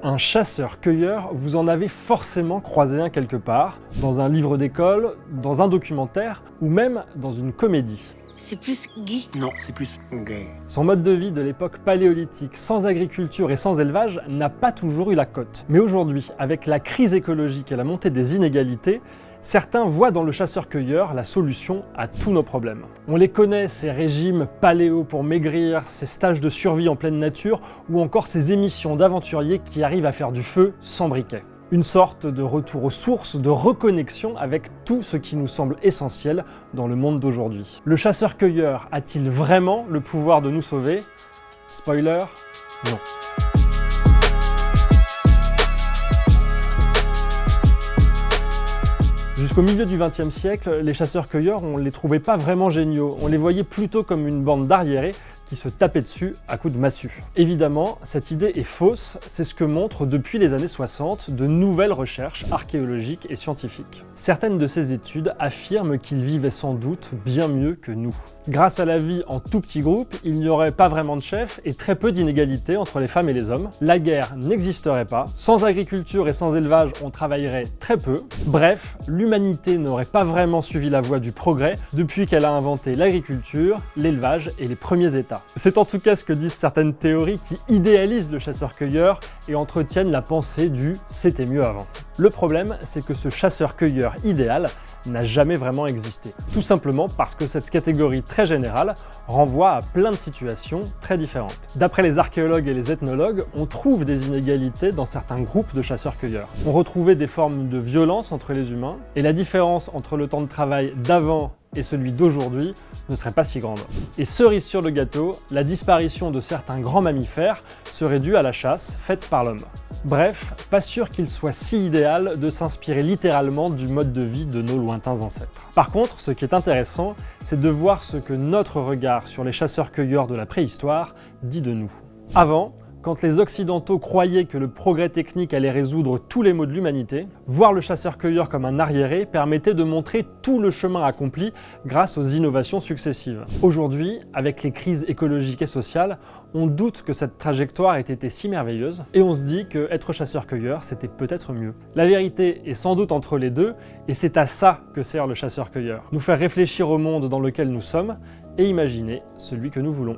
Un chasseur-cueilleur, vous en avez forcément croisé un quelque part, dans un livre d'école, dans un documentaire ou même dans une comédie. C'est plus gay. Non, c'est plus gay. Son mode de vie de l'époque paléolithique, sans agriculture et sans élevage, n'a pas toujours eu la cote. Mais aujourd'hui, avec la crise écologique et la montée des inégalités, certains voient dans le chasseur-cueilleur la solution à tous nos problèmes. On les connaît, ces régimes paléo pour maigrir, ces stages de survie en pleine nature, ou encore ces émissions d'aventuriers qui arrivent à faire du feu sans briquet. Une sorte de retour aux sources, de reconnexion avec tout ce qui nous semble essentiel dans le monde d'aujourd'hui. Le chasseur-cueilleur a-t-il vraiment le pouvoir de nous sauver? Spoiler, non. Jusqu'au milieu du XXe siècle, les chasseurs-cueilleurs, on ne les trouvait pas vraiment géniaux. On les voyait plutôt comme une bande d'arriérés qui se tapaient dessus à coups de massue. Évidemment, cette idée est fausse, c'est ce que montrent depuis les années 60 de nouvelles recherches archéologiques et scientifiques. Certaines de ces études affirment qu'ils vivaient sans doute bien mieux que nous. Grâce à la vie en tout petits groupes, il n'y aurait pas vraiment de chefs et très peu d'inégalités entre les femmes et les hommes. La guerre n'existerait pas. Sans agriculture et sans élevage, on travaillerait très peu. Bref, l'humanité n'aurait pas vraiment suivi la voie du progrès depuis qu'elle a inventé l'agriculture, l'élevage et les premiers états. C'est en tout cas ce que disent certaines théories qui idéalisent le chasseur-cueilleur et entretiennent la pensée du « c'était mieux avant ». Le problème, c'est que ce chasseur-cueilleur idéal n'a jamais vraiment existé. Tout simplement parce que cette catégorie très générale renvoie à plein de situations très différentes. D'après les archéologues et les ethnologues, on trouve des inégalités dans certains groupes de chasseurs-cueilleurs. On retrouvait des formes de violence entre les humains, et la différence entre le temps de travail d'avant et celui d'aujourd'hui ne serait pas si grande. Et cerise sur le gâteau, la disparition de certains grands mammifères serait due à la chasse faite par l'homme. Bref, pas sûr qu'il soit si idéal de s'inspirer littéralement du mode de vie de nos lointains ancêtres. Par contre, ce qui est intéressant, c'est de voir ce que notre regard sur les chasseurs-cueilleurs de la préhistoire dit de nous. Avant, quand les Occidentaux croyaient que le progrès technique allait résoudre tous les maux de l'humanité, voir le chasseur-cueilleur comme un arriéré permettait de montrer tout le chemin accompli grâce aux innovations successives. Aujourd'hui, avec les crises écologiques et sociales, on doute que cette trajectoire ait été si merveilleuse et on se dit que être chasseur-cueilleur, c'était peut-être mieux. La vérité est sans doute entre les deux et c'est à ça que sert le chasseur-cueilleur. Nous faire réfléchir au monde dans lequel nous sommes et imaginer celui que nous voulons.